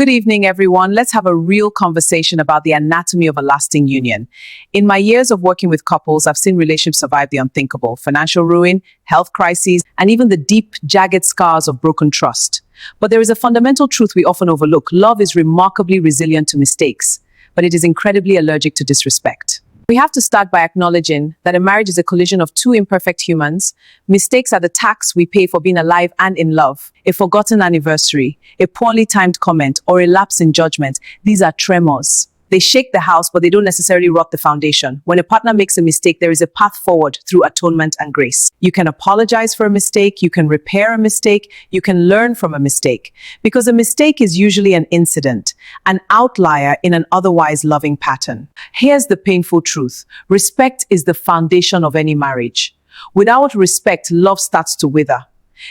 Good evening, everyone. Let's have a real conversation about the anatomy of a lasting union. In my years of working with couples, I've seen relationships survive the unthinkable, financial ruin, health crises, and even the deep, jagged scars of broken trust. But there is a fundamental truth we often overlook. Love is remarkably resilient to mistakes, but it is incredibly allergic to disrespect. We have to start by acknowledging that a marriage is a collision of two imperfect humans. Mistakes are the tax we pay for being alive and in love. A forgotten anniversary, a poorly timed comment, or a lapse in judgment. These are tremors. They shake the house, but they don't necessarily rock the foundation. When a partner makes a mistake, there is a path forward through atonement and grace. You can apologize for a mistake, you can repair a mistake, you can learn from a mistake. Because a mistake is usually an incident, an outlier in an otherwise loving pattern. Here's the painful truth. Respect is the foundation of any marriage. Without respect, love starts to wither.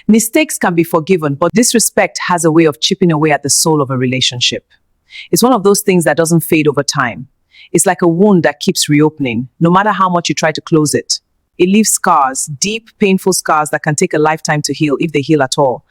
Mistakes can be forgiven, but disrespect has a way of chipping away at the soul of a relationship. It's one of those things that doesn't fade over time. It's like a wound that keeps reopening, no matter how much you try to close it. It leaves scars, deep, painful scars that can take a lifetime to heal, if they heal at all.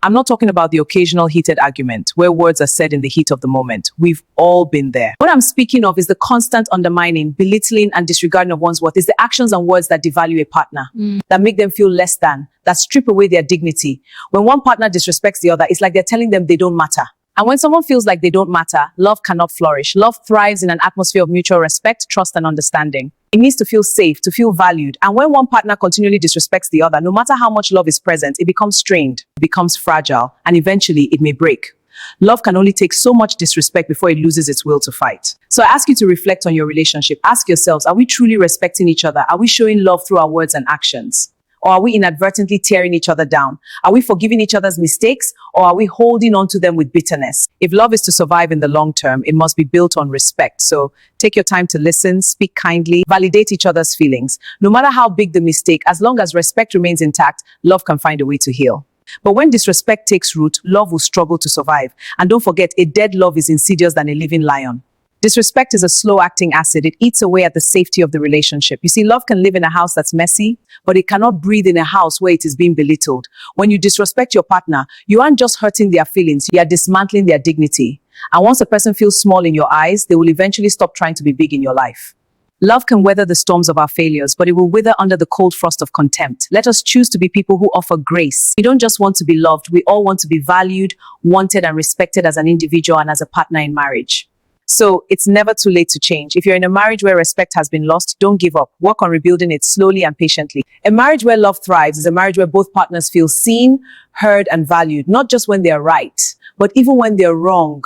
I'm not talking about the occasional heated argument, where words are said in the heat of the moment. We've all been there. What I'm speaking of is the constant undermining, belittling, and disregarding of one's worth. It's the actions and words that devalue a partner, that make them feel less than, that strip away their dignity. When one partner disrespects the other, it's like they're telling them they don't matter. And when someone feels like they don't matter, love cannot flourish. Love thrives in an atmosphere of mutual respect, trust, and understanding. It needs to feel safe, to feel valued. And when one partner continually disrespects the other, no matter how much love is present, it becomes strained, it becomes fragile, and eventually it may break. Love can only take so much disrespect before it loses its will to fight. So I ask you to reflect on your relationship. Ask yourselves, are we truly respecting each other? Are we showing love through our words and actions? Or are we inadvertently tearing each other down? Are we forgiving each other's mistakes, or are we holding on to them with bitterness? If love is to survive in the long term, it must be built on respect. So take your time to listen, speak kindly, validate each other's feelings. No matter how big the mistake, as long as respect remains intact, love can find a way to heal. But when disrespect takes root, love will struggle to survive. And don't forget, a dead love is insidious than a living lion. Disrespect is a slow-acting acid. It eats away at the safety of the relationship. You see, love can live in a house that's messy, but it cannot breathe in a house where it is being belittled. When you disrespect your partner, you aren't just hurting their feelings, you are dismantling their dignity. And once a person feels small in your eyes, they will eventually stop trying to be big in your life. Love can weather the storms of our failures, but it will wither under the cold frost of contempt. Let us choose to be people who offer grace. We don't just want to be loved, we all want to be valued, wanted, and respected as an individual and as a partner in marriage. So it's never too late to change. If you're in a marriage where respect has been lost, don't give up. Work on rebuilding it slowly and patiently. A marriage where love thrives is a marriage where both partners feel seen, heard, and valued, not just when they're right, but even when they're wrong.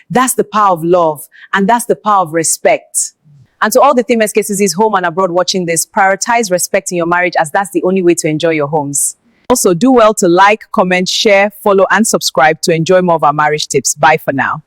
That's the power of love, and that's the power of respect. And to all the famous cases home and abroad watching this, prioritize respect in your marriage, as that's the only way to enjoy your homes. Also, do well to like, comment, share, follow, and subscribe to enjoy more of our marriage tips. Bye for now.